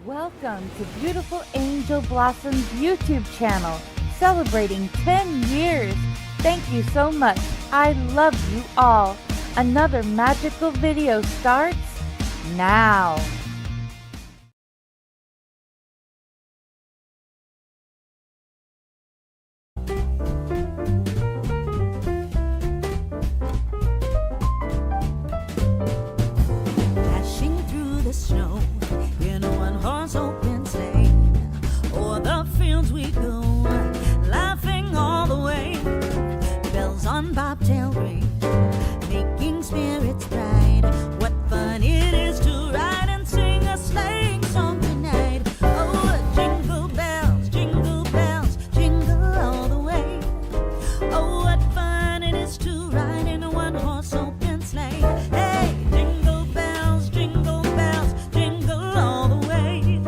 Welcome to Beautiful Angel Blossom's YouTube channel, celebrating 10 years. Thank you so much. I love you all. Another magical video starts now. Dashing through the snow in a one-horse open sleigh. O'er the fields we go, laughing all the way. Bells on bobtail ring, making spirits bright. What fun it is to ride and sing a sleighing song tonight. Oh, jingle bells, jingle all the way. Oh, what fun it is to ride in a one-horse open sleigh. Hey, jingle bells, jingle all the way.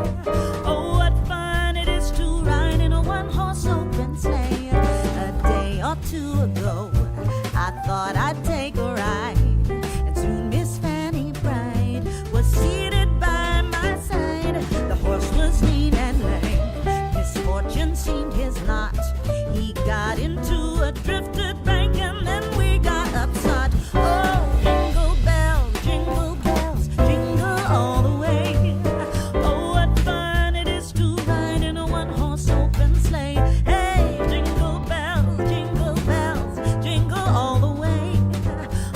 Oh, what fun it is to ride in a one-horse open sleigh. A day or two ago, I thought I'd take a ride, and soon Miss Fanny Bright was seated by my side. The horse was lean and lame, misfortune seemed his lot. He got into a drifted bank, and then we got upset. Oh, jingle bells, jingle all the way. Oh, what fun it is to ride in a one-horse open sleigh. Hey, jingle bells, jingle all the way.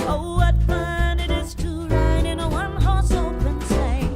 Oh, what fun it is to ride in a one-horse open sleigh.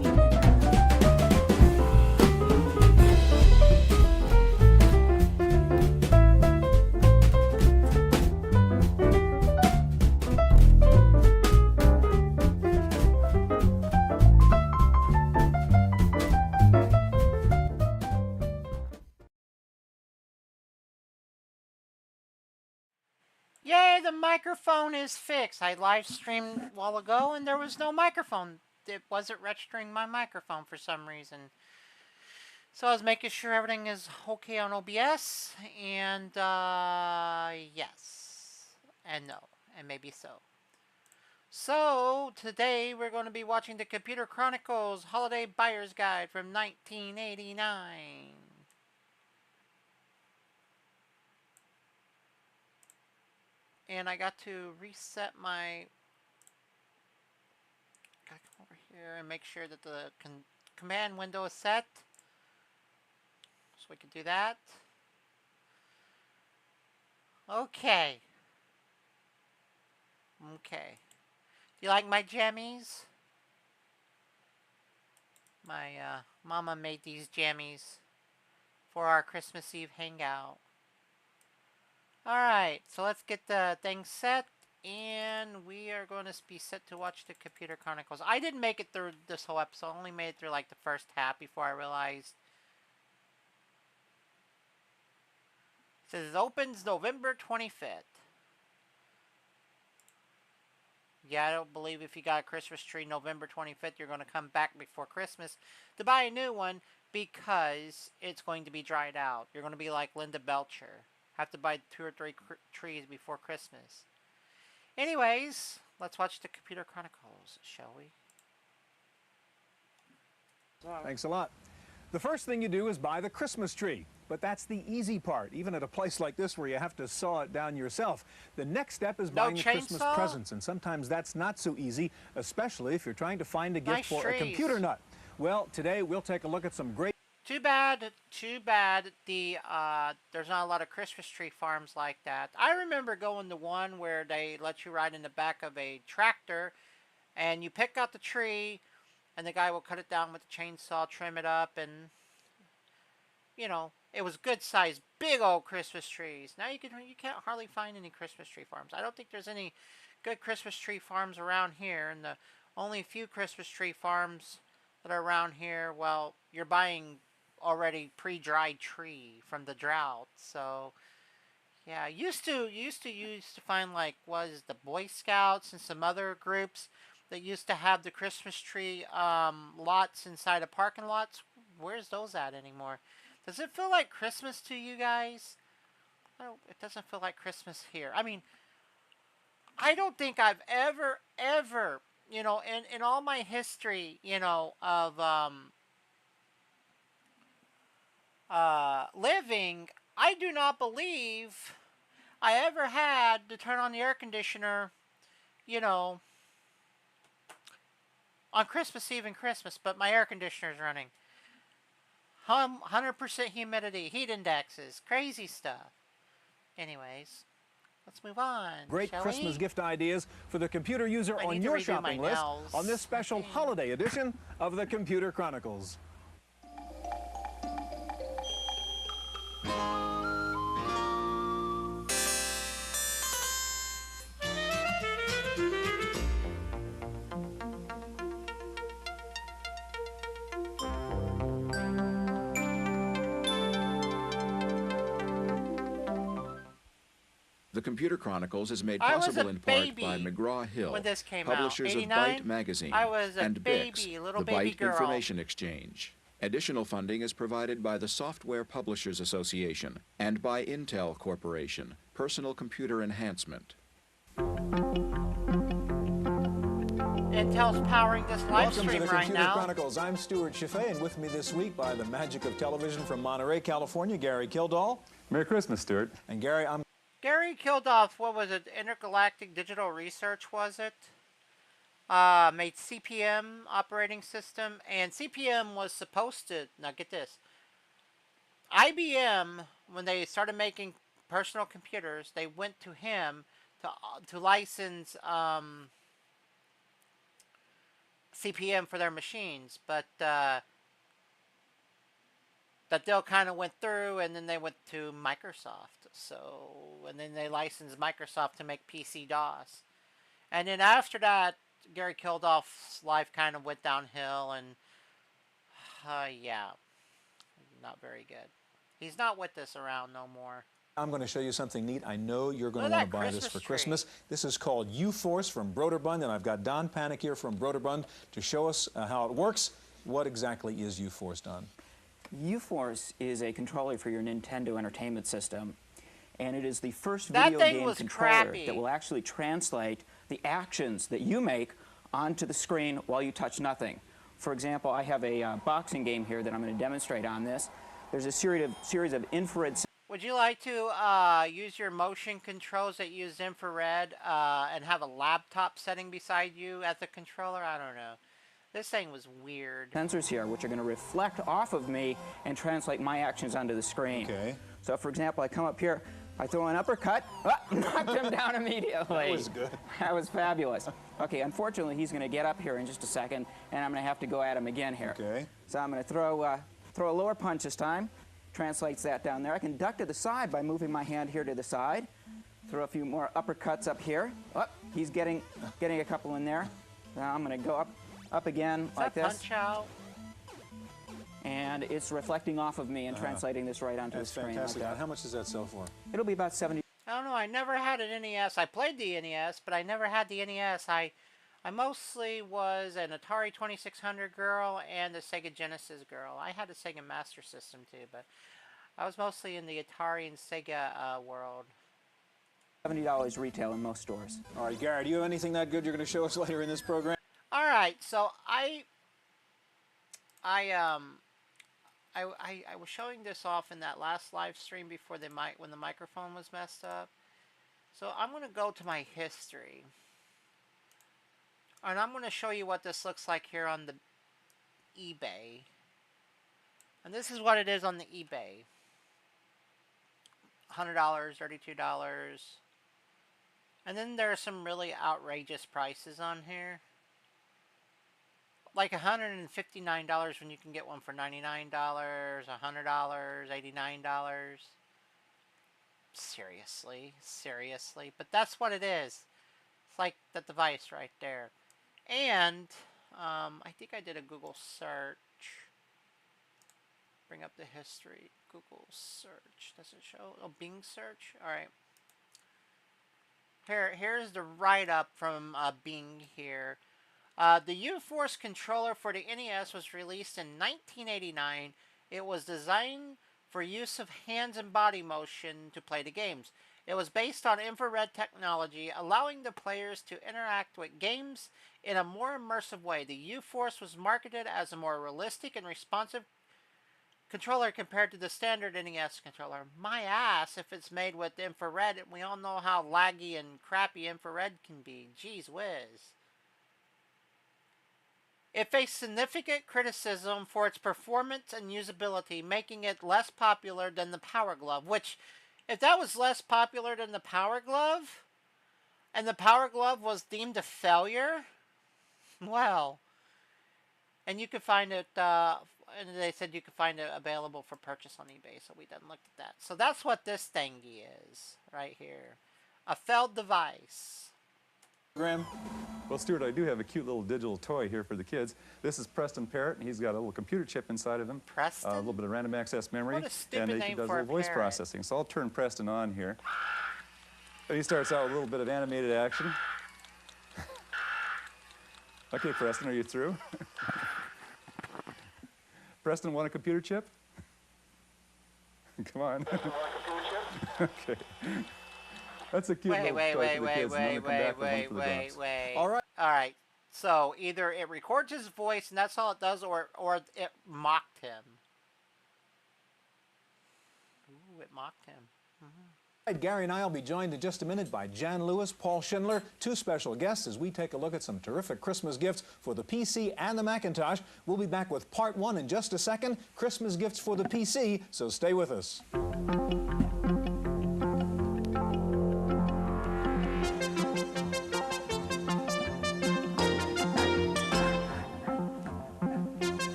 Yay, the microphone is fixed. I live streamed a while ago and there was no microphone. It wasn't registering my microphone for some reason. So I was making sure everything is okay on OBS, and yes, and no, and maybe so. So today we're going to be watching the Computer Chronicles Holiday Buyer's Guide from 1989. And I got to reset my... Gotta come over here and make sure that the command window is set. So we can do that. Okay. Okay. Do you like my jammies? My mama made these jammies for our Christmas Eve hangout. Alright, so let's get the thing set, and we are going to be set to watch the Computer Chronicles. I didn't make it through this whole episode, I only made it through like the first half before I realized. It says it opens November 25th. Yeah, I don't believe if you got a Christmas tree November 25th, you're going to come back before Christmas to buy a new one because it's going to be dried out. You're going to be like Linda Belcher. Have to buy 2 or 3 trees before Christmas. Anyways, let's watch the Computer Chronicles, shall we? Thanks a lot. The first thing you do is buy the Christmas tree. But that's the easy part, even at a place like this where you have to saw it down yourself. The next step is buying the Christmas presents, and sometimes that's not so easy, especially if you're trying to find a gift for a computer nut. Well, today we'll take a look at some great... Too bad the there's not a lot of Christmas tree farms like that. I remember going to one where they let you ride in the back of a tractor and you pick out the tree and the guy will cut it down with the chainsaw, trim it up, and you know, it was good sized, big old Christmas trees. Now you can't hardly find any Christmas tree farms. I don't think there's any good Christmas tree farms around here, and the only few Christmas tree farms that are around here, well, you're buying already pre-dried tree from the drought. So yeah, used to find, like, was the Boy Scouts and some other groups that used to have the Christmas tree lots inside of parking lots. Where's those at anymore? Does it feel like Christmas to you guys? No, it doesn't feel like Christmas here. I mean, I don't think I've ever, you know, in all my history, you know, of living, I do not believe I ever had to turn on the air conditioner, you know, on Christmas Eve and Christmas, but my air conditioner's running. 100% humidity, heat indexes, crazy stuff. Anyways, let's move on. Great Christmas gift ideas for the computer user on your shopping list on this special holiday edition of the Computer Chronicles. The Computer Chronicles is made possible in part by McGraw-Hill, publishers of Byte Magazine, and BIX, the Byte Information Exchange. Additional funding is provided by the Software Publishers Association and by Intel Corporation, Personal Computer Enhancement. Intel's powering this live stream Welcome to the right Computer now. Chronicles. I'm Stuart Chaffee, and with me this week, by the magic of television from Monterey, California, Gary Kildall. Merry Christmas, Stuart. And Gary, Gary Kildoff, what was it? Intergalactic Digital Research, was it? Made CPM operating system, and CPM was supposed to, now get this, IBM, when they started making personal computers, they went to him to license CPM for their machines, but that deal kind of went through, and then they went to Microsoft. So, and then they licensed Microsoft to make PC-DOS. And then after that, Gary Kildoff's life kind of went downhill, and yeah, not very good. He's not with us around no more. I'm going to show you something neat. I know you're going to want to buy this for Christmas. This is called U-Force from Broderbund, and I've got Don Panic here from Broderbund to show us how it works. What exactly is U-Force, Don? U-Force is a controller for your Nintendo Entertainment System, and it is the first video game controller that will actually translate the actions that you make onto the screen while you touch nothing. For example, I have a boxing game here that I'm going to demonstrate on this. There's a series of infrared. Would you like to use your motion controls that use infrared and have a laptop setting beside you as the controller? I don't know. This thing was weird. Sensors here, which are going to reflect off of me and translate my actions onto the screen. Okay. So, for example, I come up here, I throw an uppercut, knocked him down immediately. That was good. That was fabulous. Okay, unfortunately, he's going to get up here in just a second, and I'm going to have to go at him again here. Okay. So I'm going to throw a lower punch this time. Translates that down there. I can duck to the side by moving my hand here to the side. Throw a few more uppercuts up here. Oh, he's getting a couple in there. Now I'm going to go up again like this. Punch out? And it's reflecting off of me and translating this right onto the screen. That's fantastic. Like that. How much does that sell for? It'll be about 70. I don't know. I never had an NES. I played the NES, but I never had the NES. I mostly was an Atari 2600 girl and a Sega Genesis girl. I had a Sega Master System too, but I was mostly in the Atari and Sega world. $70 retail in most stores. All right, Gary, do you have anything that good you're going to show us later in this program? All right, so I was showing this off in that last live stream before when the microphone was messed up. So I'm going to go to my history. And I'm going to show you what this looks like here on the eBay. And this is what it is on the eBay. $100, $32. And then there are some really outrageous prices on here. Like $159 when you can get one for $99, $100, $89. Seriously. But that's what it is. It's like the device right there. And I think I did a Google search. Bring up the history. Google search. Does it show? Oh, Bing search. All right. Here's the write-up from Bing here. The U-Force controller for the NES was released in 1989. It was designed for use of hands and body motion to play the games. It was based on infrared technology, allowing the players to interact with games in a more immersive way. The U-Force was marketed as a more realistic and responsive controller compared to the standard NES controller. My ass, if it's made with infrared, and we all know how laggy and crappy infrared can be. Jeez whiz. It faced significant criticism for its performance and usability, making it less popular than the Power Glove, which, if that was less popular than the Power Glove, and the Power Glove was deemed a failure, well, and you could find it, and they said you could find it available for purchase on eBay, so we done looked at that. So that's what this thingy is, right here. A failed device. Well, Stuart, I do have a cute little digital toy here for the kids. This is Preston Parrott, and he's got a little computer chip inside of him. Preston? A little bit of random access memory. What a stupid and name he does for a little voice processing. So I'll turn Preston on here. So he starts out with a little bit of animated action. Okay, Preston, are you through? Preston, want a computer chip? Come on. Okay. That's a cute little toy for the kids. Wait. All right. So either it records his voice and that's all it does, or it mocked him. Ooh, it mocked him. Gary and I will be joined in just a minute by Jan Lewis, Paul Schindler, two special guests as we take a look at some terrific Christmas gifts for the PC and the Macintosh. We'll be back with part 1 in just a second, Christmas gifts for the PC, so stay with us.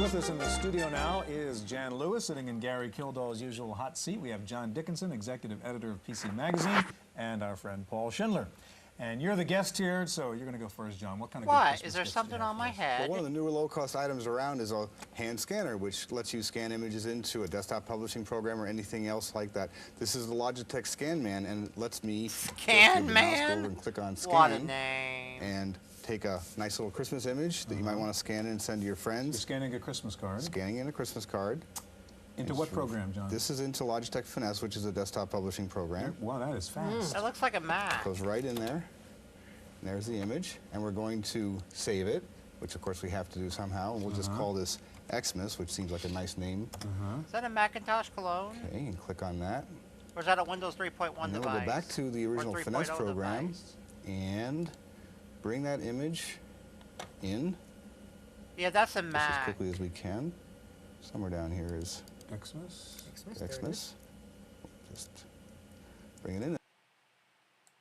With us in the studio now is Jan Lewis, sitting in Gary Kildall's usual hot seat. We have John Dickinson, executive editor of PC Magazine, and our friend Paul Schindler. And you're the guest here, so you're going to go first, John. What kind of What? Is there something on my head? Well, one of the newer low-cost items around is a hand scanner, which lets you scan images into a desktop publishing program or anything else like that. This is the Logitech ScanMan, and it lets me ScanMan and click on Scan. What a name! And take a nice little Christmas image that you might want to scan and send to your friends. You're scanning a Christmas card. Scanning in a Christmas card. Into what program, John? This is into Logitech Finesse, which is a desktop publishing program. Wow, that is fast. That looks like a Mac. Goes right in there. And there's the image, and we're going to save it, which of course we have to do somehow, and we'll just call this Xmas, which seems like a nice name. Is that a Macintosh clone? Okay, and click on that. Or is that a Windows 3.1 device? And then we'll go back to the original Finesse program device. and bring that image in. Yeah, that's a Mac. Just as quickly as we can. Somewhere down here is Xmas. Just bring it in.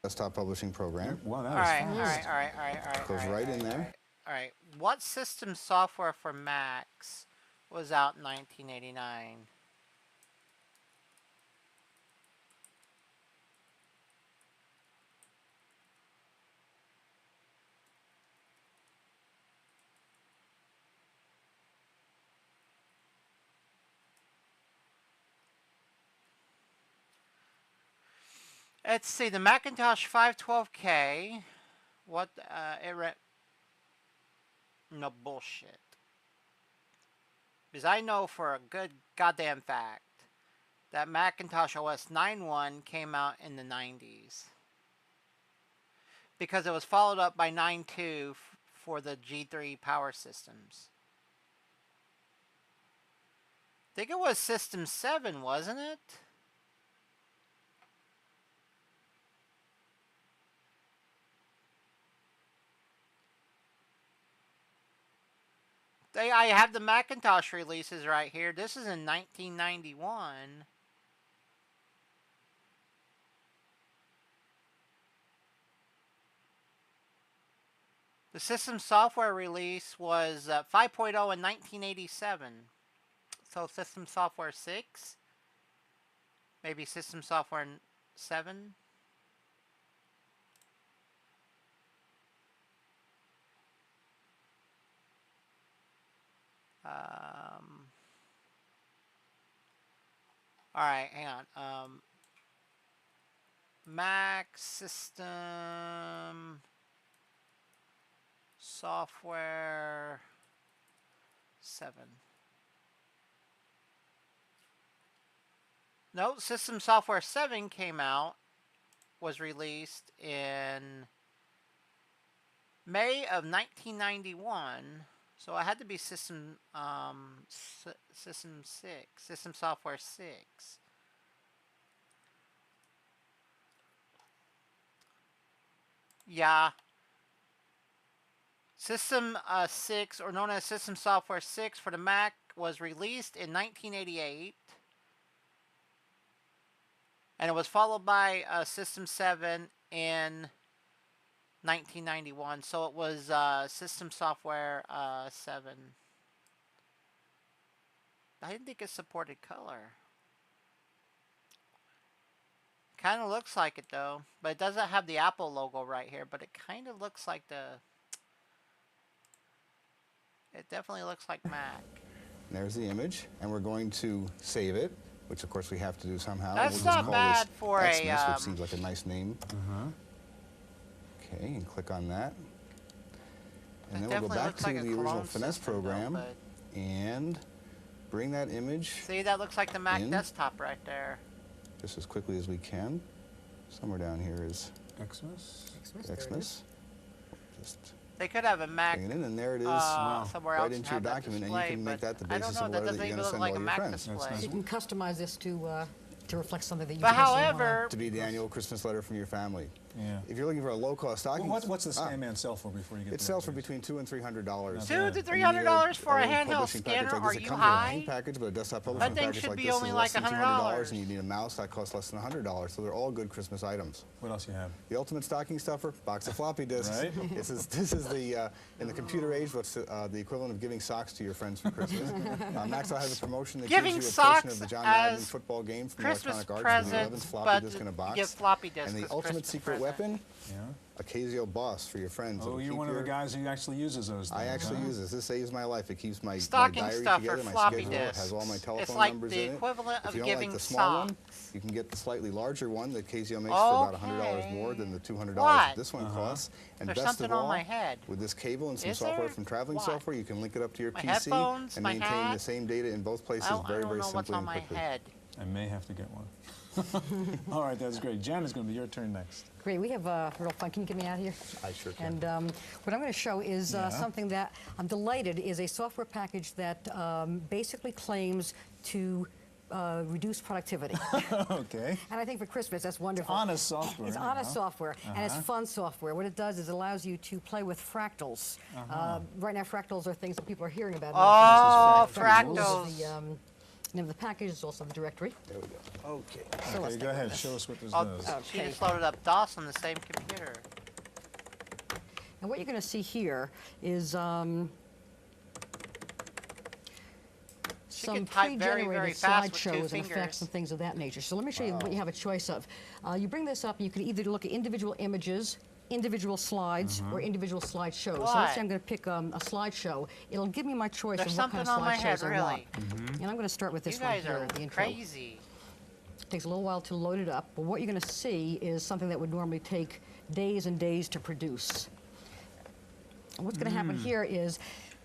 Desktop publishing program. Wow, that is fast. All right. Goes right in there. All right. What system software for Macs was out in 1989? Let's see, the Macintosh 512K, no bullshit. Because I know for a good goddamn fact that Macintosh OS 9.1 came out in the 90s. Because it was followed up by 9.2 for the G3 power systems. I think it was System 7, wasn't it? I have the Macintosh releases right here. This is in 1991. The system software release was 5.0 in 1987. So System Software 6? Maybe System Software 7? Alright, hang on. Mac System Software 7. No, System Software 7 came out, was released in May of 1991. So it had to be System Software 6. Yeah. System 6, or known as System Software 6 for the Mac, was released in 1988. And it was followed by System 7 in 1991. So it was System Software 7. I didn't think it supported color. Kind of looks like it though, but it doesn't have the Apple logo right here, but it kind of looks like it definitely looks like Mac. There's the image, and we're going to save it, which of course we have to do somehow. That's not bad for Xmas, which seems like a nice name. Okay, and click on that. And then we'll go back to the original Finesse program and bring that image. See, that looks like the Mac desktop right there. Just as quickly as we can. Somewhere down here is Xmas. They could have a Mac bring it in, and there it is somewhere right else into your document, display, and you can make that the basis of whatever that you're going to send like all your friends. You can customize this to reflect something that you But however, to be the annual Christmas letter from your family. Yeah. If you're looking for a low-cost stocking, what's the Scanman sell for before you get? It sells for between $200 and $300. $200 to $300 for a handheld scanner? Are you high? Package, but a desktop publishing That thing package should like be this only is like less than $100. And you need a mouse that costs less than $100. So they're all good Christmas items. What else you have? The ultimate stocking stuffer, box of floppy disks. Right. This is the in the computer age, what's the equivalent of giving socks to your friends for Christmas. Maxwell has a promotion that giving gives you a portion of the socks John Madden as football game from Christmas Electronic Arts with the 11th presents, floppy disk in a but box. give floppy disks And the as ultimate Christmas secret present. weapon, Yeah. a Casio Boss for your friends. Oh, you're one of the guys who actually uses those things. I actually use this. This saves my life. It keeps my Stocking diary stuffer, together, my floppy schedule. It disks. has all my telephone It's like numbers the in it. equivalent If of you don't giving like the small one, socks. you can get the slightly larger one that Casio makes for about $100 more than the $200 that this one costs. And There's best something of all, on my head. with this cable and some Is software there? from traveling What? software, you can link it up to your My PC headphones, and my maintain hat? the same data in both places I very, don't very know what's simply on and my quickly. head. I may have to get one. All right, that's great. Jan, it's going to be your turn next. Great, we have real fun. Can you get me out of here? I sure can. And what I'm going to show is something that I'm delighted is a software package that basically claims to reduce productivity. Okay. And I think for Christmas, that's wonderful. It's honest software. It's honest software, and it's fun software. What it does is it allows you to play with fractals. Right now, fractals are things that people are hearing about. Oh, Fractals. fractals. The name of the package is also the directory. There we go. Okay. So let's Okay, go take ahead. this. Show us what this Oh, does. she Okay. just loaded up DOS on the same computer. And what you're going to see here is some can type very, very pre-generated fast with 2 slideshows and fingers. effects and things of that nature. So let me show you what you have a choice of. You bring this up, and you can either look at individual images, individual slides, or individual slideshows. So let's say I'm going to pick a slideshow. It'll give me my choice There's of what kind of something on my head, slideshows I really. want. And I'm going to start with this You one guys here, are the intro. crazy. Takes a little while to load it up, but what you're going to see is something that would normally take days and days to produce. And what's going to happen here is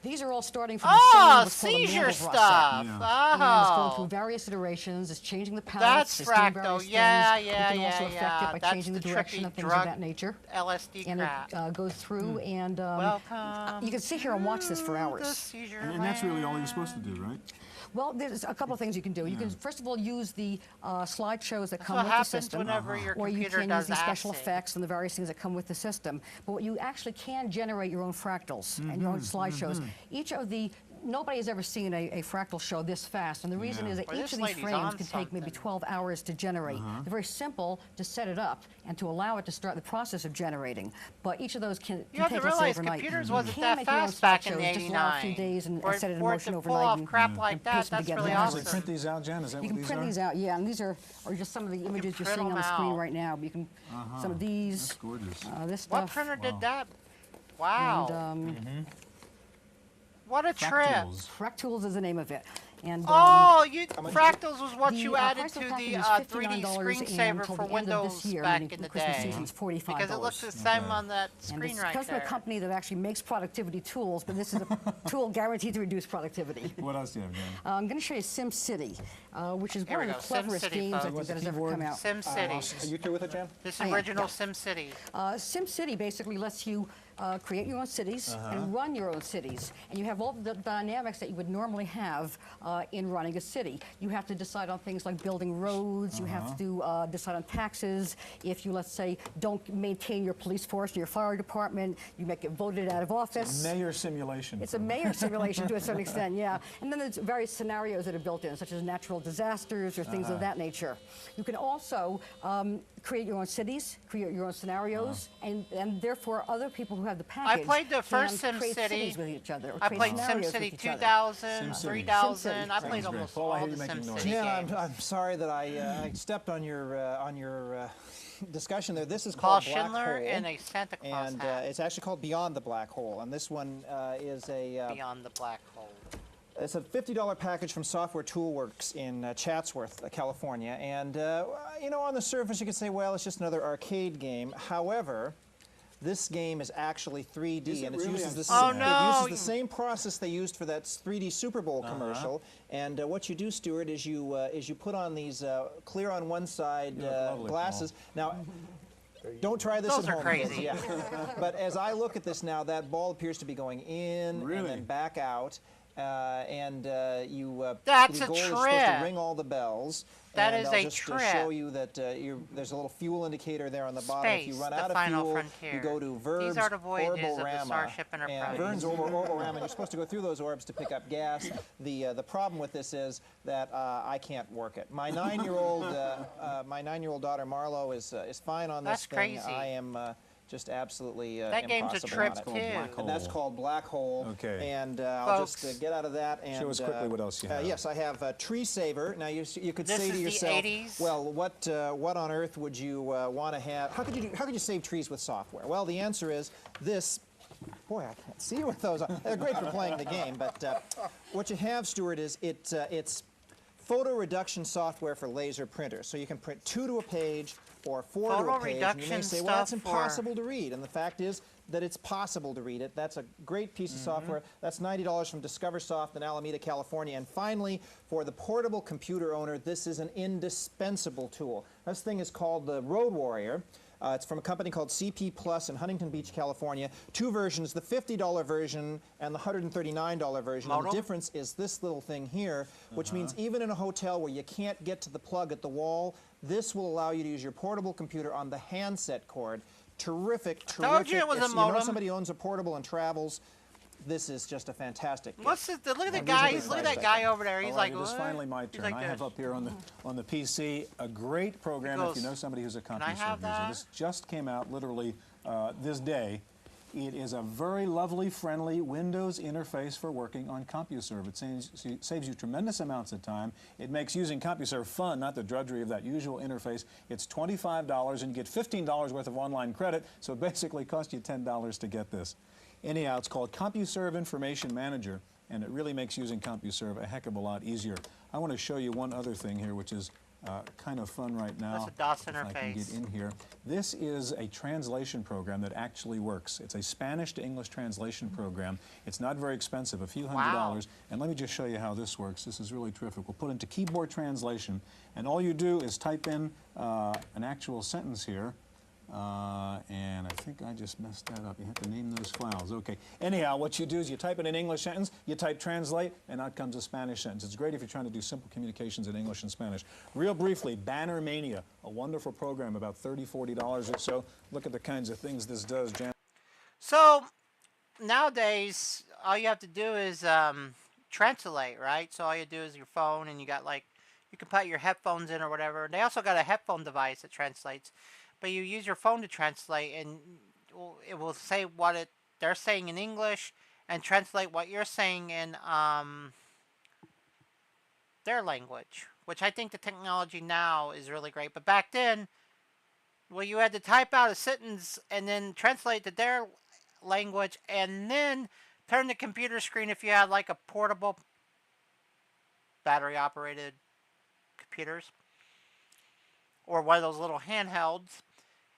these are all starting from the same what's called a seizure Mandelbrot stuff. set. And it's going Oh. through various iterations. It's changing the palettes. That's it's doing fractal. various Yeah, things. yeah, You can also yeah, affect yeah. it by That's changing the the direction trippy of things of drug that nature. LSD And crap. it goes through and Welcome you can sit here and watch this for the hours. seizure And that's really all land. you're supposed to do, right? Well, there's a couple of things you can do. You can, first of all, use the slideshows that come what with the happens system. whenever your Or you computer can does use the special acid. effects and the various things that come with the system. But you actually can generate your own fractals and your own slideshows. Each of the nobody has ever seen a fractal show this fast, and the reason is that Well, each this of these lady's frames on can take maybe something. 12 hours to generate. They're very simple to set it up and to allow it to start the process of generating. But each of those can You have take, to let's say, realize overnight. computers You wasn't can that make your own fast back in slideshows, just allow a few 89. days and For set it in it motion to pull overnight. off and- crap like and that, paste them that's together really in hours. They print awesome. these out, Jan? Is that You what can these print are? these out, yeah, and these are just some of the images you're print seeing on them the screen out. right now. You can some of these, That's gorgeous. this What stuff. printer did that? Wow. And, what a trip. Fractals. Fractals is the name of it. And Oh, fractals was what the, you added price of to package the is 3D $59 screensaver until for the end of Windows this year, back meaning in the Christmas day. season is $45. Because it looks the same on that And screen this right comes from a there. company that actually makes productivity tools, but this is a tool guaranteed to reduce productivity. What else do you have, Jan? I'm going to show you SimCity, which is Here one we of the go, cleverest SimCity, games I folks. think that has ever come out. SimCity. Are you through with it, Jan? This I am, original yeah. SimCity. SimCity basically lets you create your own cities and run your own cities. And you have all the dynamics that you would normally have in running a city. You have to decide on things like building roads. You have to decide on taxes. If you, let's say, don't maintain your police force or your fire department, you may get voted out of office. It's a mayor simulation. It's a mayor simulation to a certain extent, yeah. And then there's various scenarios that are built in, such as natural disasters or things of that nature. You can also create your own cities, create your own scenarios, and therefore other people who have the package I played the first SimCity with each other. I played SimCity 2000, 3000. I played almost all the SimCity games. I'm sorry that I stepped on your discussion there. This is called Paul Black Schindler Hole, and a Santa Claus and hat. it's actually called Beyond the Black Hole. And this one is a Beyond the Black Hole. It's a $50 package from Software Toolworks in Chatsworth, California. And, you know, on the surface you could say, well, it's just another arcade game. However, this game is actually 3D, and it uses the same process they used for that 3D Super Bowl commercial. And what you do, Stuart, is you put on these clear on one side glasses. Now, don't try this Those at are home. crazy. Yeah. But as I look at this now, that ball appears to be going in and then back out. That's the goal a is supposed trick. to ring all the bells. That and is I'll a just trick. show you that there's a little fuel indicator there on the bottom. If you run out of fuel, you go to Verb's These are the voyages of the Orborama. Starship And Enterprise. Vern's Orborama, and you're supposed to go through those orbs to pick up gas. The problem with this is that I can't work it. My 9-year-old daughter Marlo is fine on this thing. That's crazy. I am just absolutely that game's a trip on it. too. And that's called Black Hole. Okay. And I'll just get out of that and show us quickly what else you have. yes, I have Tree Saver. Now you could This say is to the yourself, 80s? well, what on earth would you want to have? How could you save trees with software? Well, the answer is this. Boy, I can't see with those. They're great for playing the game, but what you have, Stuart, is it's photo reduction software for laser printers. So you can print 2 to a page or 4 to a page. And you may say, well, that's impossible to read. And the fact is that it's possible to read it. That's a great piece of software. That's $90 from DiscoverSoft in Alameda, California. And finally, for the portable computer owner, this is an indispensable tool. This thing is called the Road Warrior. It's from a company called CP Plus in Huntington Beach, California. 2 versions, the $50 version and the $139 version. And the difference is this little thing here, which means even in a hotel where you can't get to the plug at the wall, this will allow you to use your portable computer on the handset cord. Terrific, terrific. Told you it was a modem. You know somebody owns a portable and travels. This is just a fantastic gift. Look at the guy. Look at that guy over there. He's like, it is finally my turn. Like I have up here on the PC a great program if you know somebody who's a CompuServe user. This just came out literally this day. It is a very lovely, friendly Windows interface for working on CompuServe. It saves you tremendous amounts of time. It makes using CompuServe fun, not the drudgery of that usual interface. It's $25 and you get $15 worth of online credit, so it basically costs you $10 to get this. Anyhow, it's called CompuServe Information Manager, and it really makes using CompuServe a heck of a lot easier. I want to show you one other thing here, which is kind of fun right now. That's a DOS interface. If I can get in here. This is a translation program that actually works. It's a Spanish to English translation program. It's not very expensive, a few $100s. And let me just show you how this works. This is really terrific. We'll put into keyboard translation, and all you do is type in an actual sentence here. And I think I just messed that up. You have to name those files. Okay. Anyhow, what you do is you type in an English sentence, you type translate, and out comes a Spanish sentence. It's great if you're trying to do simple communications in English and Spanish. Real briefly, Banner Mania, a wonderful program, about $30, $40 or so. Look at the kinds of things this does, Jan. So nowadays, all you have to do is translate, right? So all you do is your phone, and you got you can put your headphones in or whatever. They also got a headphone device that translates. But you use your phone to translate, and it will say what they're saying in English and translate what you're saying in their language, which I think the technology now is really great. But back then, well, you had to type out a sentence and then translate to their language and then turn the computer screen if you had like a portable battery-operated computers or one of those little handhelds.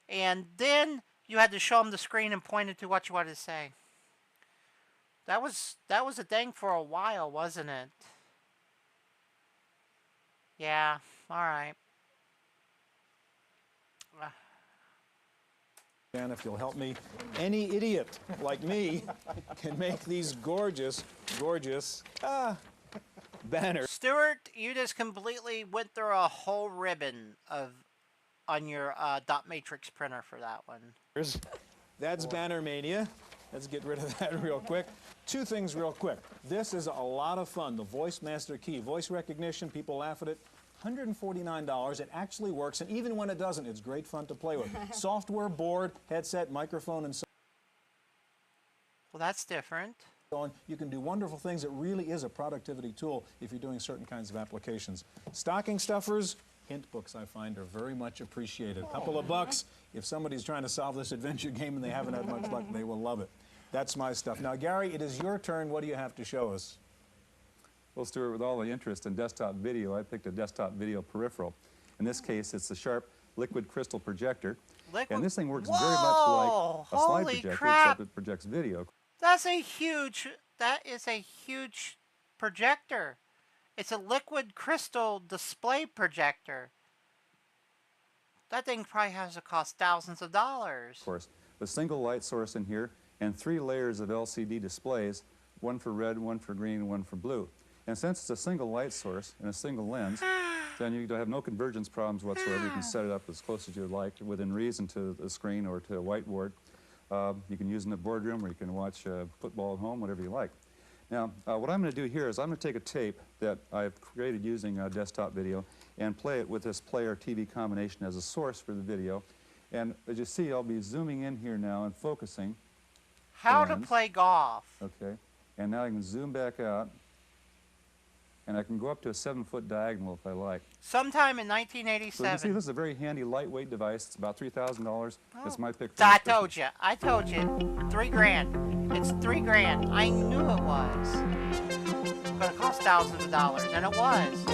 And then you had to show them the screen and point it to what you wanted to say. That was a thing for a while, wasn't it? Yeah, all right. And if you'll help me, any idiot like me can make these gorgeous, gorgeous banners. Stuart, you just completely went through a whole ribbon on your dot matrix printer for that one. That's Banner Mania. Let's get rid of that real quick. Two things real quick. This is a lot of fun. The Voice Master Key. Voice recognition, people laugh at it. $149. It actually works, and even when it doesn't, it's great fun to play with. Software, board, headset, microphone, and so on. Well, that's different. You can do wonderful things. It really is a productivity tool if you're doing certain kinds of applications. Stocking stuffers, hint books, I find, are very much appreciated. A couple of bucks. If somebody's trying to solve this adventure game and they haven't had much luck, they will love it. That's my stuff. Now, Gary, it is your turn. What do you have to show us? Well, Stuart, with all the interest in desktop video, I picked a desktop video peripheral. In this case, it's the Sharp liquid crystal projector. And this thing works very much like a slide projector, except it projects video. That is a huge projector. It's a liquid crystal display projector. That thing probably has to cost thousands of dollars. Of course. A single light source in here and 3 layers of LCD displays, one for red, one for green, and one for blue. And since it's a single light source and a single lens, then you have no convergence problems whatsoever. You can set it up as close as you like, within reason, to the screen or to a whiteboard. You can use it in the boardroom, or you can watch football at home, whatever you like. Now, what I'm going to do here is I'm going to take a tape that I've created using desktop video and play it with this player TV combination as a source for the video. And as you see, I'll be zooming in here now and focusing. How to play golf. Okay. And now I can zoom back out. And I can go up to a 7-foot diagonal if I like. Sometime in 1987. So you see, this is a very handy, lightweight device. It's about $3,000. It's my pick. I told you. I told you. $3,000. It's $3,000. I knew it was. But it cost thousands of dollars, and it was.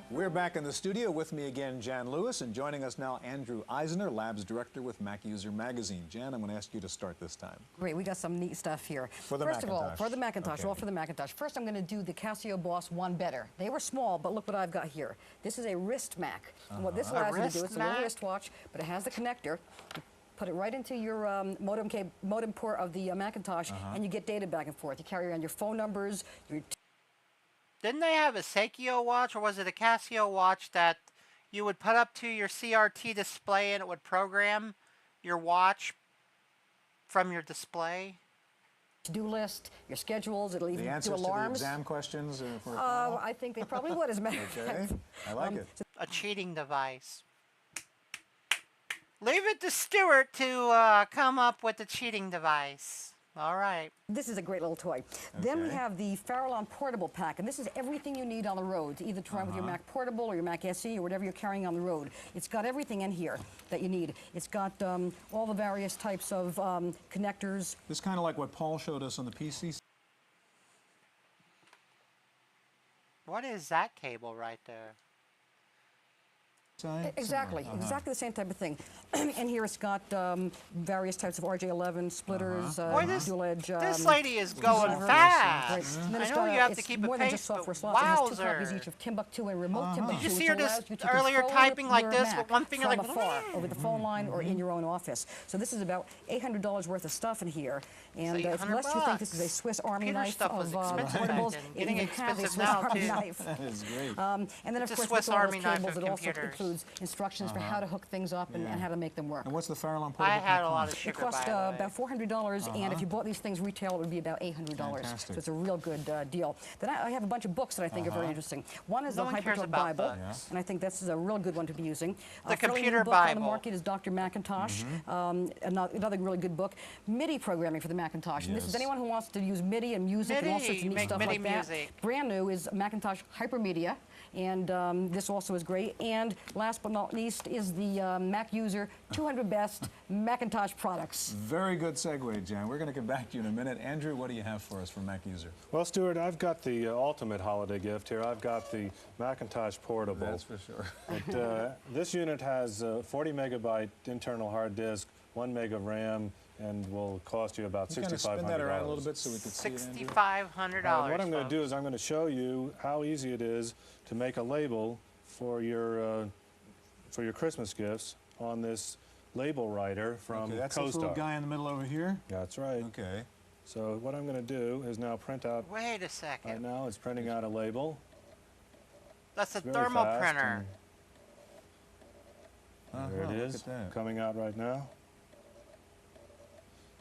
We're back in the studio. With me again, Jan Lewis, and joining us now, Andrew Eisner, Labs Director with Mac User Magazine. Jan, I'm going to ask you to start this time. Great, we got some neat stuff here. For the Macintosh. First of all, for the Macintosh, okay. all for the Macintosh. First, I'm going to do the Casio Boss One Better. They were small, but look what I've got here. This is a wrist Mac. And what this allows you to do, it's a little wristwatch, but it has the connector. You put it right into your modem port of the Macintosh, and you get data back and forth. You carry around your phone numbers, your Didn't they have a Seikyo watch, or was it a Casio watch that you would put up to your CRT display and it would program your watch from your display? To-do list, your schedules, it'll even do alarms. The answers to the exam questions? I think they probably would, as a matter of fact. I like it. A cheating device. Leave it to Stuart to come up with the cheating device. All right. This is a great little toy. Then we have the Farallon Portable Pack, and this is everything you need on the road, to either try with your Mac Portable or your Mac SE or whatever you're carrying on the road. It's got everything in here that you need. It's got all the various types of connectors. This is kind of like what Paul showed us on the PC. What is that cable right there? Exactly, exactly the same type of thing. And here it's got various types of RJ11 splitters, dual edge. This lady is going fast. I know you have to keep a pace, but wowzer. It has 2 copies each of Timbuktu and remote Timbuktu. Did you see her just earlier typing like this with one finger, like afar, over the phone line or in your own office? So this is about $800 worth of stuff in here. And unless you think this is a Swiss Army knife of portables, it even has a Swiss Army knife. That is great. And then, of course, Swiss Army knife cables, of it also computers. includes instructions for how to hook things up and how to make them work. And what's the Farallon Portable? I had a lot of sugar, it cost about $400, and if you bought these things retail, it would be about $800. Fantastic. So it's a real good deal. Then I have a bunch of books that I think are very interesting. One is the Hypertalk Bible, and I think this is a real good one to be using. The computer book Bible on the market is Dr. Macintosh, another really good book. MIDI programming for the Macintosh, and this is anyone who wants to use MIDI and music and all sorts of neat stuff like that. Brand new is Macintosh Hypermedia. And this also is great. And last but not least is the Mac User 200 Best Macintosh Products. Very good segue, Jan. We're going to get back to you in a minute. Andrew, what do you have for us from Mac User? Well, Stuart, I've got the ultimate holiday gift here. I've got the Macintosh Portable. That's for sure. This unit has a 40 megabyte internal hard disk, 1 meg of RAM, and will cost you about $6,500. Spin that around a little bit so we can see it. $6,500. What I'm going to do is I'm going to show you how easy it is to make a label for your Christmas gifts on this label writer from that's CoStar. this little guy in the middle over here? That's right. Okay. So what I'm going to do is now print out. Wait a second. Right now it's printing out a label. That's a thermal printer. There it is, coming out right now.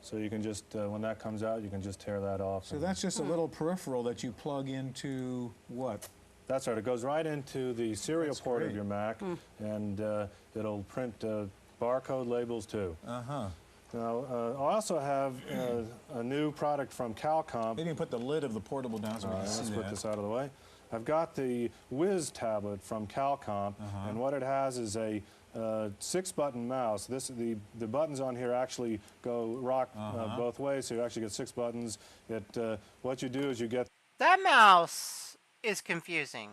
So you can just, when that comes out, you can just tear that off. So that's just a little peripheral that you plug into what? That's right. It goes right into the serial port of your Mac, and it'll print barcode labels too. Uh-huh. Now, I also have a new product from Calcom. Maybe you can put the lid of the portable down so we can see let's that. put this out of the way. I've got the Whiz tablet from Calcom, and what it has is a 6-button mouse. The buttons on here actually rock both ways, so you actually get 6 buttons. What you do is you get... That mouse is confusing.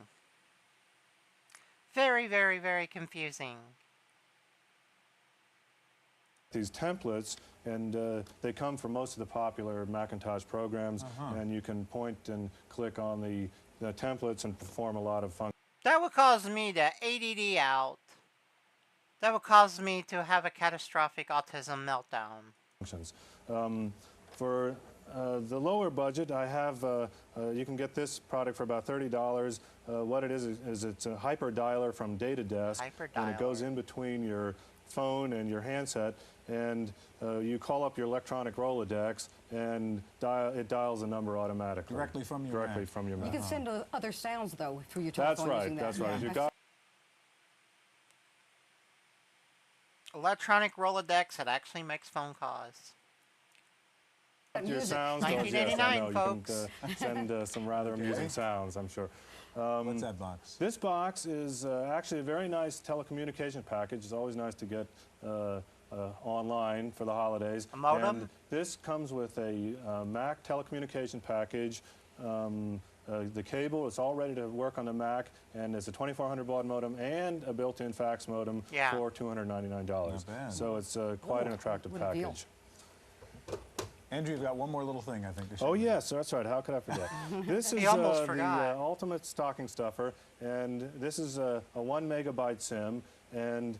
Very, very, very confusing. These templates, and they come from most of the popular Macintosh programs, and you can point and click on the templates and perform a lot of functions. That would cause me to ADD out. That would cause me to have a catastrophic autism meltdown. For the lower budget, I have, you can get this product for about $30. What it is it's a hyper dialer from DataDesk, and it goes in between your phone and your handset, and you call up your electronic Rolodex, and it dials a number automatically. Directly from your Mac. From your Mac. You can send other sounds, though, through your telephone using that. That's right. If you've got electronic Rolodex that actually makes phone calls. Your sounds, 1989, folks. You can send some rather amusing sounds, I'm sure. What's that box? This box is actually a very nice telecommunication package. It's always nice to get online for the holidays. A modem? And this comes with a Mac telecommunication package. The cable is all ready to work on the Mac, and it's a 2400 baud modem and a built-in fax modem for $299. Not bad. So it's quite an attractive package. Andrew, you've got one more little thing, I think, to show. Oh, yes, that's right. How could I forget? This is the ultimate stocking stuffer, and this is a 1 megabyte SIM, and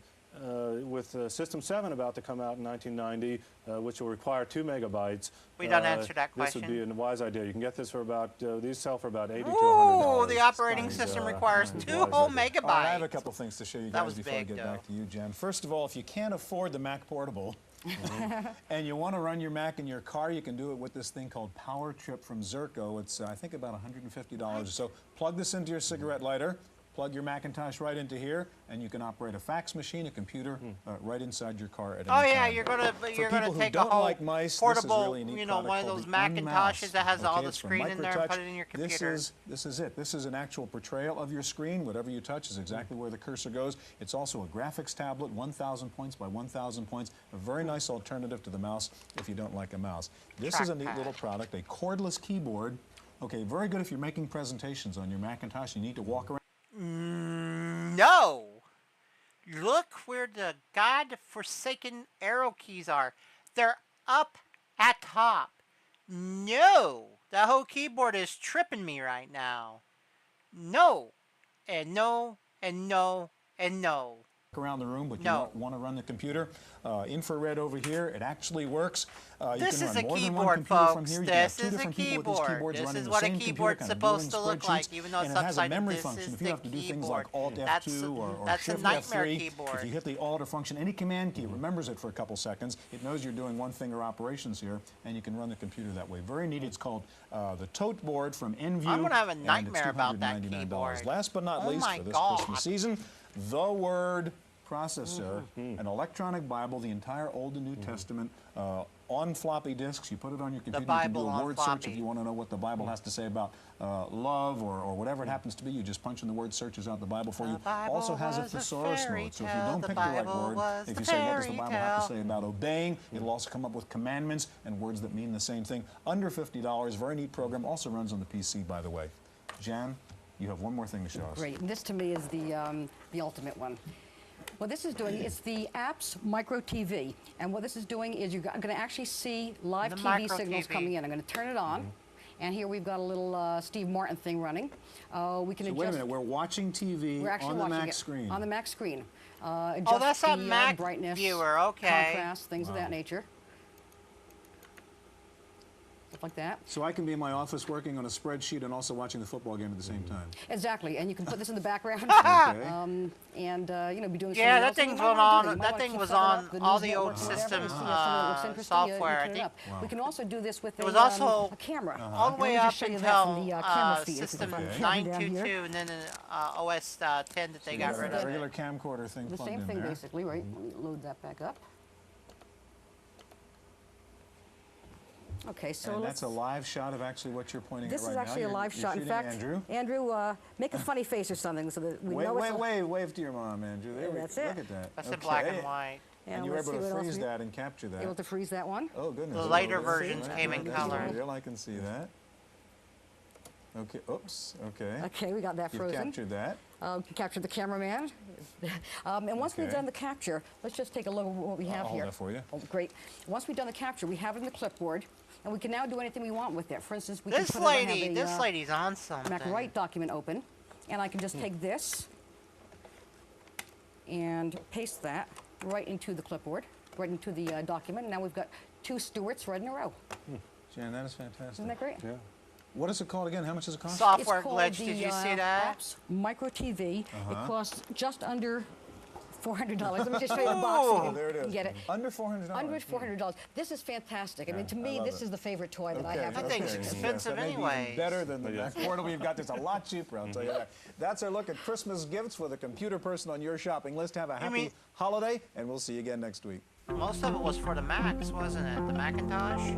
with System 7 about to come out in 1990, which will require 2 megabytes. We don't answer that question. This would be a wise idea. You can get this for about, these sell for about $80 to $100. Ooh, the operating system requires 2 whole megabytes. Right, I have a couple things to show you guys before I get back to you, Jen. First of all, if you can't afford the Mac Portable, and you want to run your Mac in your car, you can do it with this thing called Power Trip from Zerko. It's, I think, about $150 or so. Plug this into your cigarette lighter, plug your Macintosh right into here, and you can operate a fax machine, a computer, right inside your car at any time. Oh yeah, you're gonna take a whole portable, really one of those Macintoshes that has all the screen in there and put it in your computer. This is it. This is an actual portrayal of your screen. Whatever you touch is exactly where the cursor goes. It's also a graphics tablet, 1,000 points by 1,000 points. A very nice alternative to the mouse if you don't like a mouse. This is a neat little product, a cordless keyboard. Okay, very good if you're making presentations on your Macintosh. You need to walk around. No! Look where the God-forsaken arrow keys are. They're up at top. No! The whole keyboard is tripping me right now. No! And no, and no, and no. Around the room, but you don't want to run the computer. Infrared over here, it actually works. This is a keyboard, folks. This is a keyboard. This is what a keyboard's supposed to look like, even though it's upside. This is the keyboard. That's a nightmare keyboard. If you hit the Alt or function, any command key remembers it for a couple seconds. It knows you're doing one-finger operations here, and you can run the computer that way. Very neat. It's called the Tote Board from Enview. I'm going to have a nightmare about that keyboard. Last but not least for this Christmas season, the Word processor, an electronic Bible, the entire Old and New Testament, on floppy disks. You put it on your computer. You can do a word search if you want to know what the Bible has to say about love or whatever it happens to be. You just punch in the word, searches out the Bible for you. Also has a thesaurus mode, so if you don't pick the right word, if you say what does the Bible have to say about obeying, it'll also come up with commandments and words that mean the same thing. Under $50, very neat program. Also runs on the PC, by the way. Jan, you have one more thing to show us. Great. And this to me is the ultimate one. What this is doing is the app's micro TV. And what this is doing is you're going to actually see live TV signals coming in. I'm going to turn it on. And here we've got a little Steve Martin thing running. We can adjust. Wait a minute, we're watching TV on the Mac screen. On the Mac screen. Oh, that's a Mac brightness, viewer, okay. Contrast, things of that nature. Stuff like that. So I can be in my office working on a spreadsheet and also watching the football game at the same time. Exactly, and you can put this in the background. Okay. And you know, be doing. Yeah, that thing's on. That thing was on all the old system software. I think. Wow. We can also do this with it was also a camera. All the way up until system 922, and then OS 10 that they got rid of. Regular camcorder thing. The same thing, basically, right? Let me load that back up. Okay, so and that's a live shot of actually what you're pointing at right now. This is actually a live shot. In fact, Andrew, make a funny face or something so that we know it's... Wave to your mom, Andrew. There that's it. Look at that. That's in black and white. And you were able to freeze that and capture that. Able to freeze that one. Oh, goodness. The later versions came in color. I can see that. Okay, oops, okay. Okay, we got that frozen. You captured that. Captured the cameraman. And once we've done the capture, let's just take a look at what we have here. Hold that for you. Oh, great. Once we've done the capture, we have it in the clipboard, and we can now do anything we want with it. For instance, we can put this lady's on something. Mac Write document open, and I can just take this and paste that right into the clipboard, right into the document, and now we've got 2 Stewarts right in a row. Jan, that is fantastic. Isn't that great? Yeah. What is it called again? How much does it cost? Software glitch. Did you see that? Apps Micro TV. It costs just under $400. Let me just show you the box. Oh, there it is. Get it. Under $400. Under $400. This is fantastic. I mean, to me, this is the favorite toy that I have. That thing's expensive anyway. Better than the Mac Portable you've got. That's a lot cheaper, I'll tell you that. That's our look at Christmas gifts for the computer person on your shopping list. Have a happy holiday, and we'll see you again next week. Most of it was for the Macs, wasn't it? The Macintosh?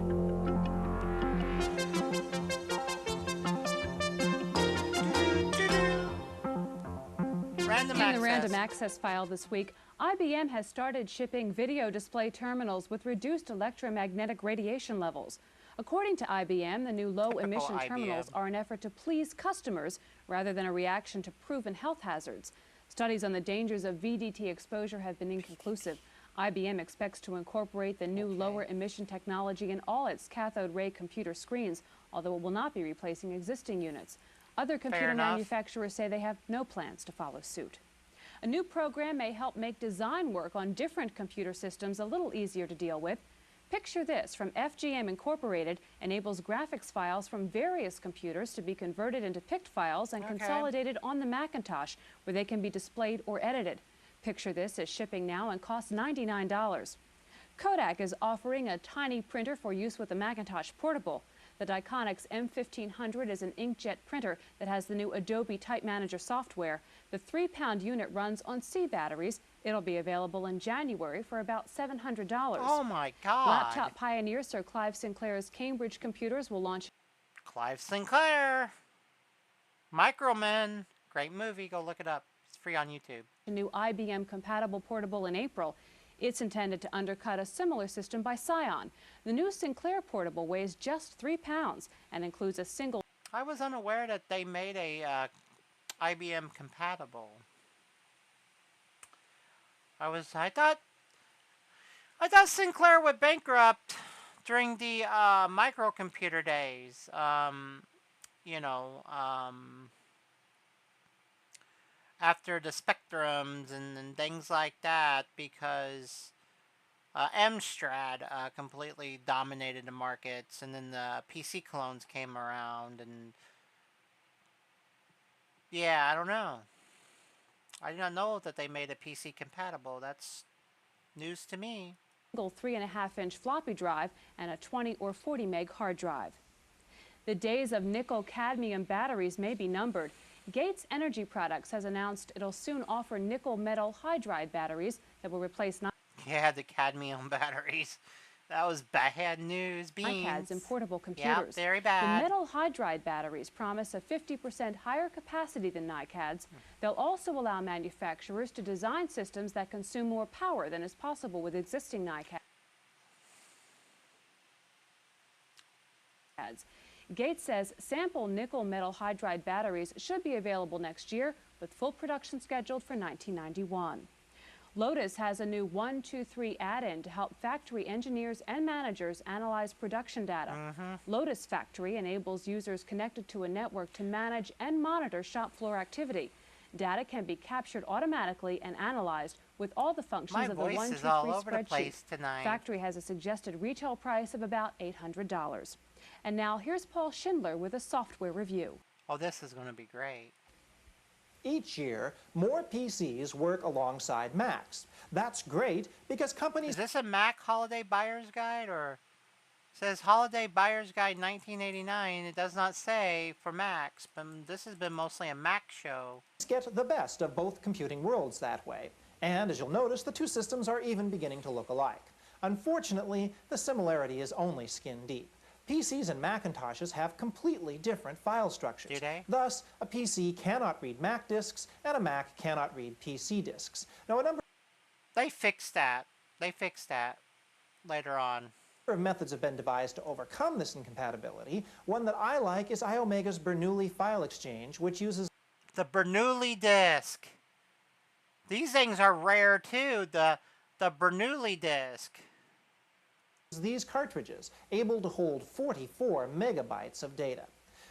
In the Random Access file this week, IBM has started shipping video display terminals with reduced electromagnetic radiation levels. According to IBM, the new low-emission terminals are an effort to please customers rather than a reaction to proven health hazards. Studies on the dangers of VDT exposure have been inconclusive. IBM expects to incorporate the new lower-emission technology in all its cathode ray computer screens, although it will not be replacing existing units. Other computer manufacturers say they have no plans to follow suit. A new program may help make design work on different computer systems a little easier to deal with. Picture this from FGM Incorporated enables graphics files from various computers to be converted into PICT files and consolidated on the Macintosh, where they can be displayed or edited. Picture this as shipping now and costs $99. Kodak is offering a tiny printer for use with the Macintosh Portable. The Diconics M1500 is an inkjet printer that has the new Adobe Type Manager software. The 3-pound unit runs on C batteries. It'll be available in January for about $700. Oh my God. Laptop pioneer Sir Clive Sinclair's Cambridge Computers will launch. Clive Sinclair. Micromen. Great movie. Go look it up. It's free on YouTube. A new IBM compatible portable in April. It's intended to undercut a similar system by Psion. The new Sinclair portable weighs just 3 pounds and includes a single... I was unaware that they made a IBM compatible. I thought Sinclair went bankrupt during the microcomputer days. After the Spectrums and things like that, because Amstrad completely dominated the markets, and then the PC clones came around, and yeah, I don't know. I did not know that they made a PC compatible. That's news to me. Single 3.5-inch floppy drive and a 20 or 40 meg hard drive. The days of nickel-cadmium batteries may be numbered. Gates Energy Products has announced it'll soon offer nickel metal hydride batteries that will replace the cadmium batteries. That was bad news. iPads and portable computers. Yeah, very bad. The metal hydride batteries promise a 50% higher capacity than NiCads. They'll also allow manufacturers to design systems that consume more power than is possible with existing NiCads. Gates says sample nickel metal hydride batteries should be available next year, with full production scheduled for 1991. Lotus has a new 123 add-in to help factory engineers and managers analyze production data. Lotus Factory enables users connected to a network to manage and monitor shop floor activity. Data can be captured automatically and analyzed with all the functions of the 123 spreadsheet. Factory has a suggested retail price of about $800. And now here's Paul Schindler with a software review. Oh, this is going to be great. Each year, more PCs work alongside Macs. That's great because companies... Is this a Mac Holiday Buyer's Guide, or it says Holiday Buyer's Guide 1989? It does not say for Macs, but this has been mostly a Mac show. Get the best of both computing worlds that way. And as you'll notice, the two systems are even beginning to look alike. Unfortunately, the similarity is only skin deep. PCs and Macintoshes have completely different file structures. Do they? Thus, a PC cannot read Mac disks, and a Mac cannot read PC disks. Now, a number They fixed that. They fixed that later on. of methods have been devised to overcome this incompatibility. One that I like is iOmega's Bernoulli file exchange, which uses the Bernoulli disk. These things are rare too. The Bernoulli disk. These cartridges, able to hold 44 megabytes of data.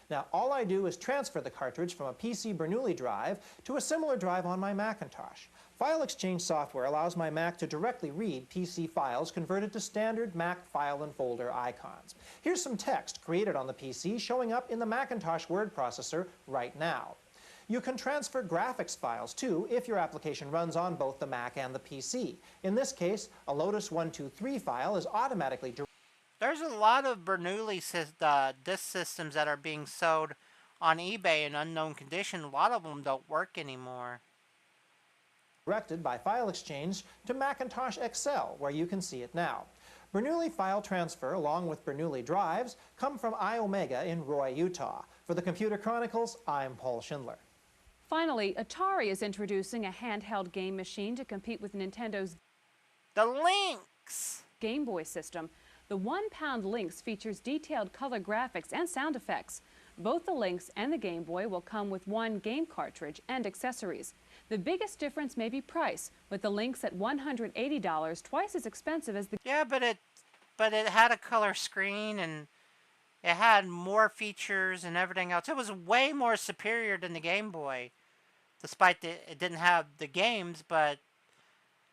Now, all I do is transfer the cartridge from a PC Bernoulli drive to a similar drive on my Macintosh. File Exchange software allows my Mac to directly read PC files converted to standard Mac file and folder icons. Here's some text created on the PC showing up in the Macintosh word processor right now. You can transfer graphics files too if your application runs on both the Mac and the PC. In this case, a Lotus 123 file is automatically... There's a lot of Bernoulli disk systems that are being sold on eBay in unknown condition. A lot of them don't work anymore. Directed by File Exchange to Macintosh Excel, where you can see it now. Bernoulli file transfer, along with Bernoulli drives, come from iOmega in Roy, Utah. For the Computer Chronicles, I'm Paul Schindler. Finally, Atari is introducing a handheld game machine to compete with Nintendo's The Lynx Game Boy system. The 1-pound Lynx features detailed color graphics and sound effects. Both the Lynx and the Game Boy will come with one game cartridge and accessories. The biggest difference may be price, with the Lynx at $180, twice as expensive as the... Yeah, but it had a color screen and it had more features and everything else. It was way more superior than the Game Boy, despite it didn't have the games, but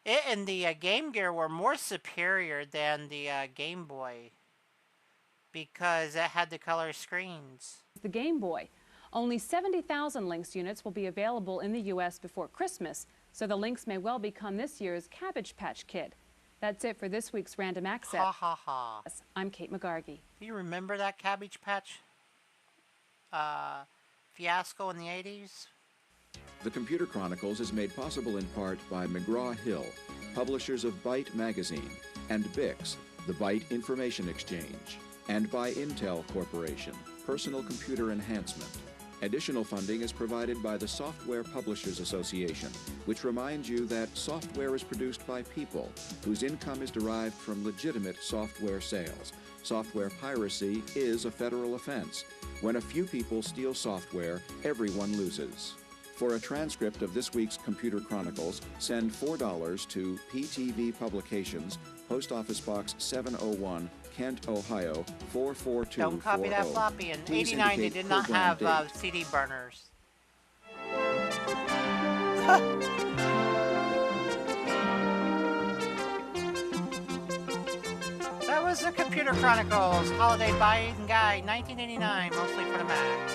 it and the Game Gear were more superior than the Game Boy because it had the color screens. The Game Boy. Only 70,000 Lynx units will be available in the U.S. before Christmas, so the Lynx may well become this year's Cabbage Patch Kid. That's it for this week's Random Access. Ha ha ha. I'm Kate McGargy. Do you remember that Cabbage Patch fiasco in the 80s? The Computer Chronicles is made possible in part by McGraw-Hill, publishers of Byte magazine, and Bix, the Byte Information Exchange, and by Intel Corporation, personal computer enhancement. Additional funding is provided by the Software Publishers Association, which reminds you that software is produced by people whose income is derived from legitimate software sales. Software piracy is a federal offense. When a few people steal software, everyone loses. For a transcript of this week's Computer Chronicles, send $4 to PTV Publications, Post Office Box 701, Kent, Ohio, 44240. Don't copy that floppy. In '89, they did not have CD burners. That was the Computer Chronicles Holiday Buying Guide 1989, mostly for the Mac.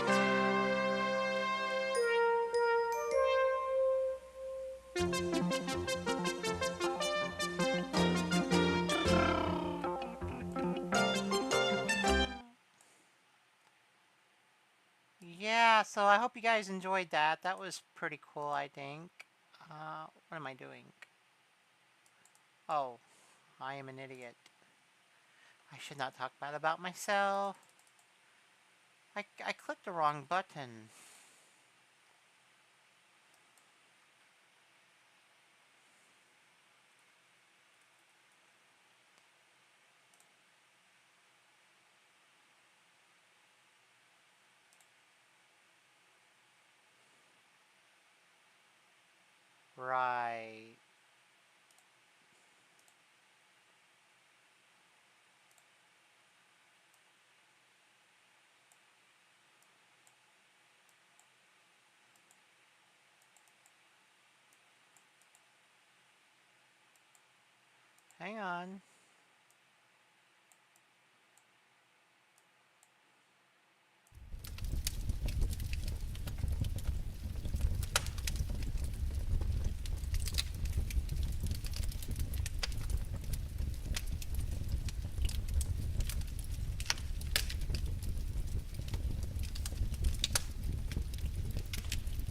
Yeah, so I hope you guys enjoyed that. That was pretty cool, I think. What am I doing? Oh, I am an idiot. I should not talk bad about myself. I clicked the wrong button. Right. Hang on.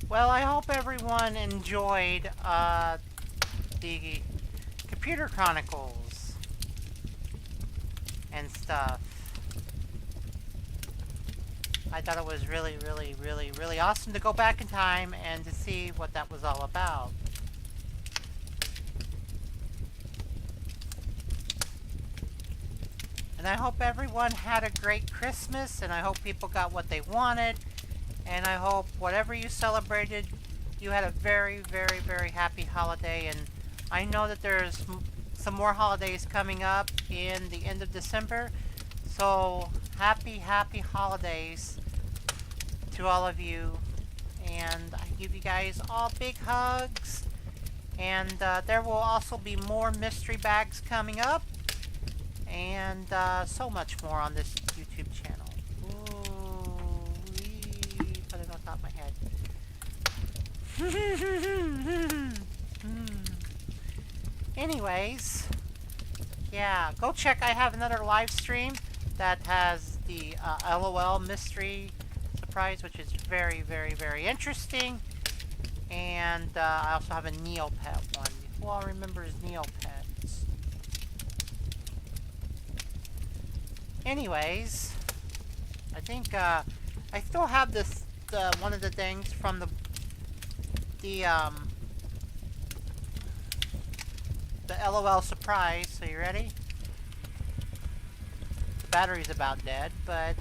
Well, I hope everyone enjoyed the Computer Chronicles and stuff. I thought it was really, really, really, really awesome to go back in time and to see what that was all about. And I hope everyone had a great Christmas, and I hope people got what they wanted. And I hope whatever you celebrated, you had a very, very, very happy holiday. And I know that there's some more holidays coming up in the end of December. So happy, happy holidays to all of you. And I give you guys all big hugs. And there will also be more mystery bags coming up. And so much more on this YouTube channel. Put it on top of my head. Anyways, yeah, go check. I have another live stream that has the LOL mystery surprise, which is very, very, very interesting. And I also have a Neopet one. Who all remembers Neopets? Anyways, I think I still have this one of the things from the LOL surprise. So you ready? The battery's about dead, but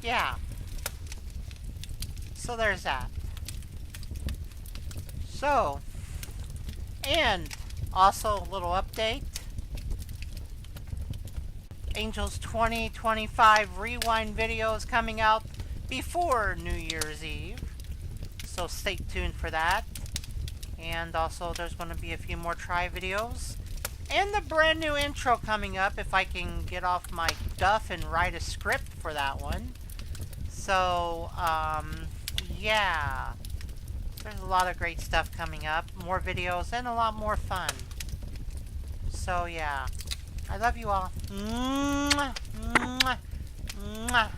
yeah. So there's that. So, and also a little update. Angels 2025 Rewind video is coming out before New Year's Eve. So stay tuned for that. And also there's going to be a few more try videos. And the brand new intro coming up if I can get off my duff and write a script for that one. So, yeah. There's a lot of great stuff coming up. More videos and a lot more fun. So, yeah. I love you all. Mwah, mwah, mwah.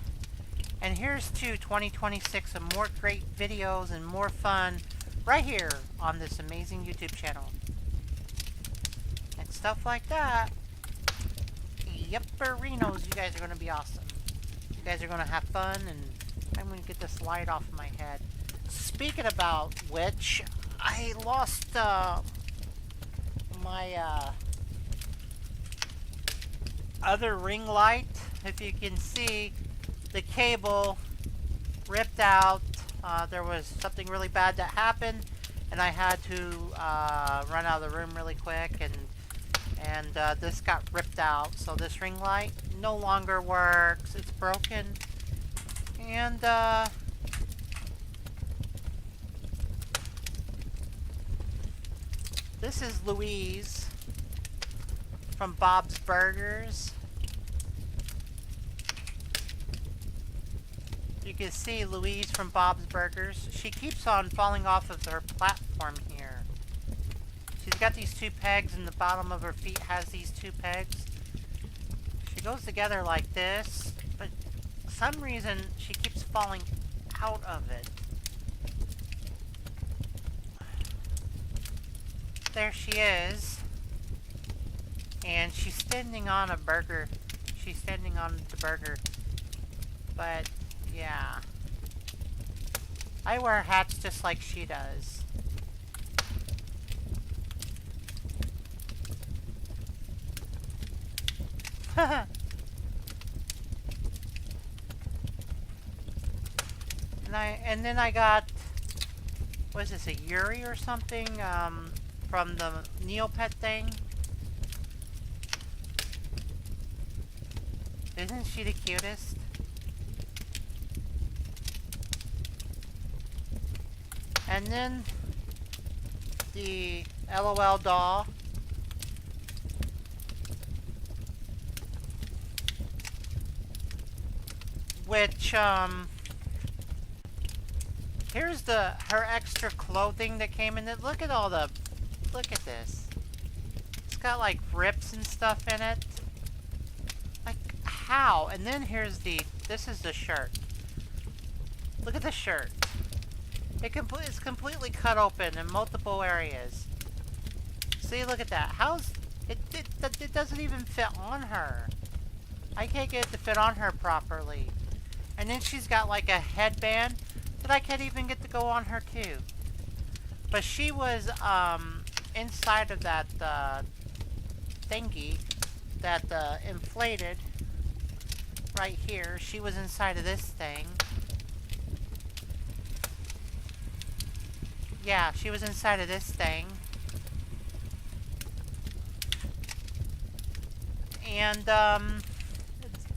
And here's to 2026 and more great videos and more fun right here on this amazing YouTube channel. And stuff like that. Yupperinos, you guys are going to be awesome. You guys are going to have fun, and I'm going to get this light off my head. Speaking about which, I lost my other ring light. If you can see, the cable ripped out. There was something really bad that happened, and I had to run out of the room really quick, and this got ripped out. So this ring light no longer works. It's broken. And this is Louise from Bob's Burgers. You can see Louise from Bob's Burgers. She keeps on falling off of her platform here. She's got these two pegs, and the bottom of her feet has these two pegs. She goes together like this, but for some reason she keeps falling out of it. There she is. And she's standing on a burger. She's standing on the burger. But, yeah. I wear hats just like she does. And then I got, what is this, a Yuri or something? from the Neopet thing. Isn't she the cutest? And then the LOL doll. Which, here's her extra clothing that came in it. Look at this. It's got like rips and stuff in it. Like, how? And then here's this is the shirt. Look at the shirt. It's completely cut open in multiple areas. See, look at that. It doesn't even fit on her. I can't get it to fit on her properly. And then she's got like a headband that I can't even get to go on her too. But she was inside of that thingy that inflated right here. She was inside of this thing. Yeah, she was inside of this thing. And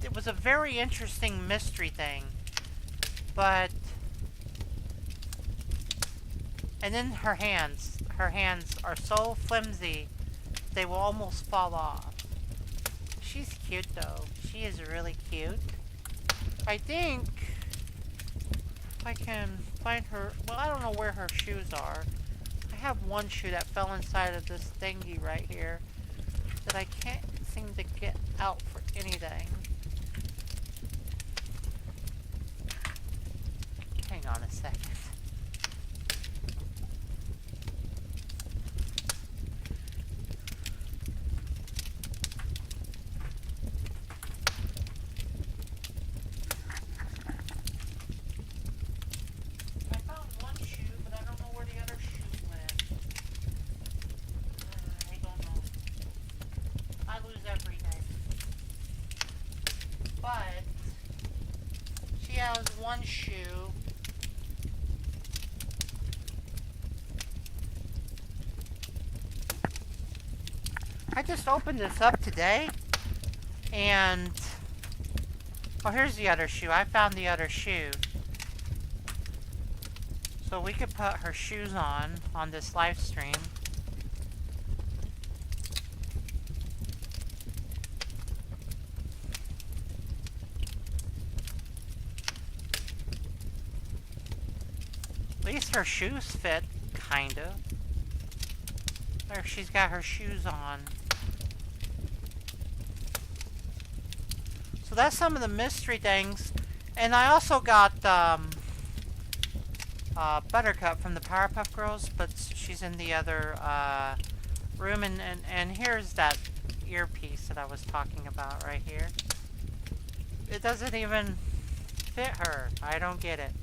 it was a very interesting mystery thing. But and then her hands are so flimsy they will almost fall off. She's cute though. She is really cute. I think if I can find her, well, I don't know where her shoes are. I have one shoe that fell inside of this thingy right here that I can't seem to get out for anything. Hang on a second. One shoe. I just opened this up today and oh, here's the other shoe. I found the other shoe. So we could put her shoes on this live stream. At least her shoes fit, kinda. There, she's got her shoes on. So that's some of the mystery things. And I also got Buttercup from the Powerpuff Girls, but she's in the other room. And here's that earpiece that I was talking about right here. It doesn't even fit her. I don't get it.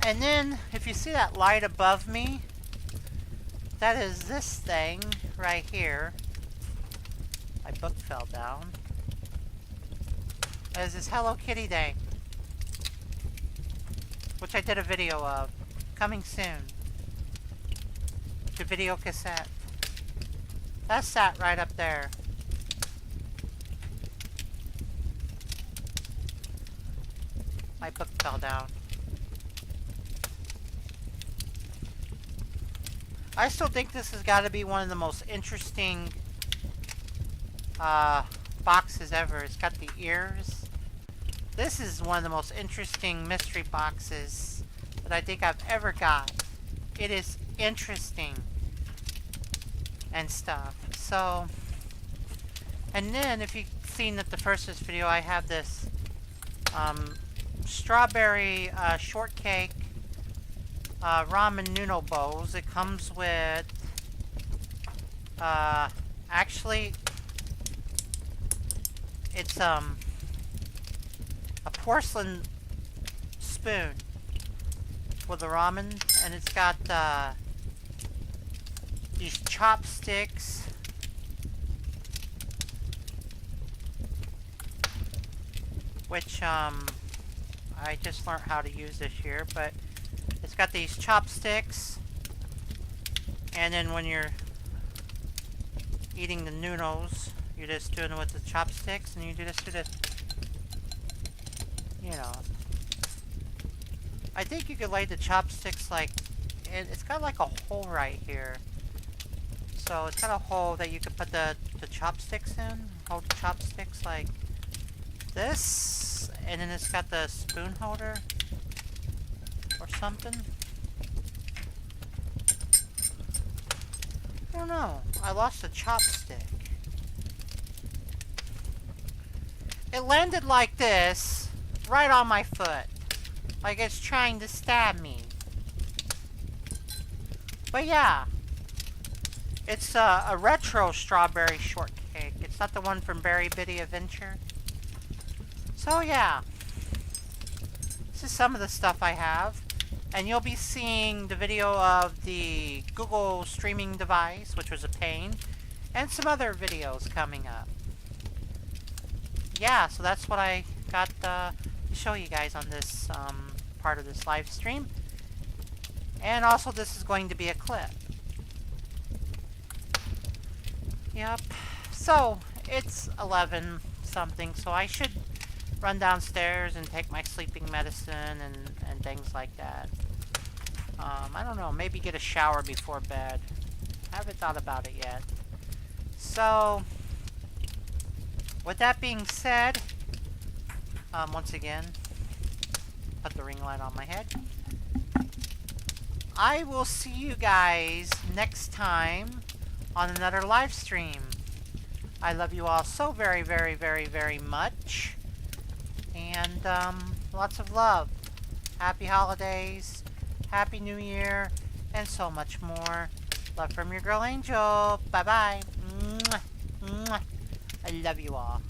And then, if you see that light above me, that is this thing right here. My book fell down. That is this Hello Kitty thing, which I did a video of. Coming soon. To video cassette. That's sat right up there. My book fell down. I still think this has got to be one of the most interesting boxes ever. It's got the ears. This is one of the most interesting mystery boxes that I think I've ever got. It is interesting and stuff. So, and then if you've seen at the first of this video, I have this strawberry shortcake ramen noodle bowls. It comes with actually it's a porcelain spoon with a ramen, and it's got these chopsticks, which I I just learned how to use this year, but it's got these chopsticks, and then when you're eating the noodles, you're just doing it with the chopsticks, and you just do this, you know. I think you could lay the chopsticks like, it's got like a hole right here. So it's got a hole that you could put the chopsticks in. Hold the chopsticks like this, and then it's got the spoon holder or something. I don't know. I lost a chopstick. It landed like this, right on my foot. Like it's trying to stab me. But yeah. It's a retro strawberry shortcake. It's not the one from Berry Bitty Adventure. So yeah. This is some of the stuff I have. And you'll be seeing the video of the Google streaming device, which was a pain, and some other videos coming up. Yeah, so that's what I got to show you guys on this part of this live stream. And also this is going to be a clip. Yep. So, it's 11 something, so I should run downstairs and take my sleeping medicine and things like that. I don't know, maybe get a shower before bed. I haven't thought about it yet. So, with that being said, once again, put the ring light on my head. I will see you guys next time on another live stream. I love you all so very, very, very, very much. And lots of love. Happy holidays, Happy New Year, and so much more. Love from your girl Angel. Bye-bye. I love you all.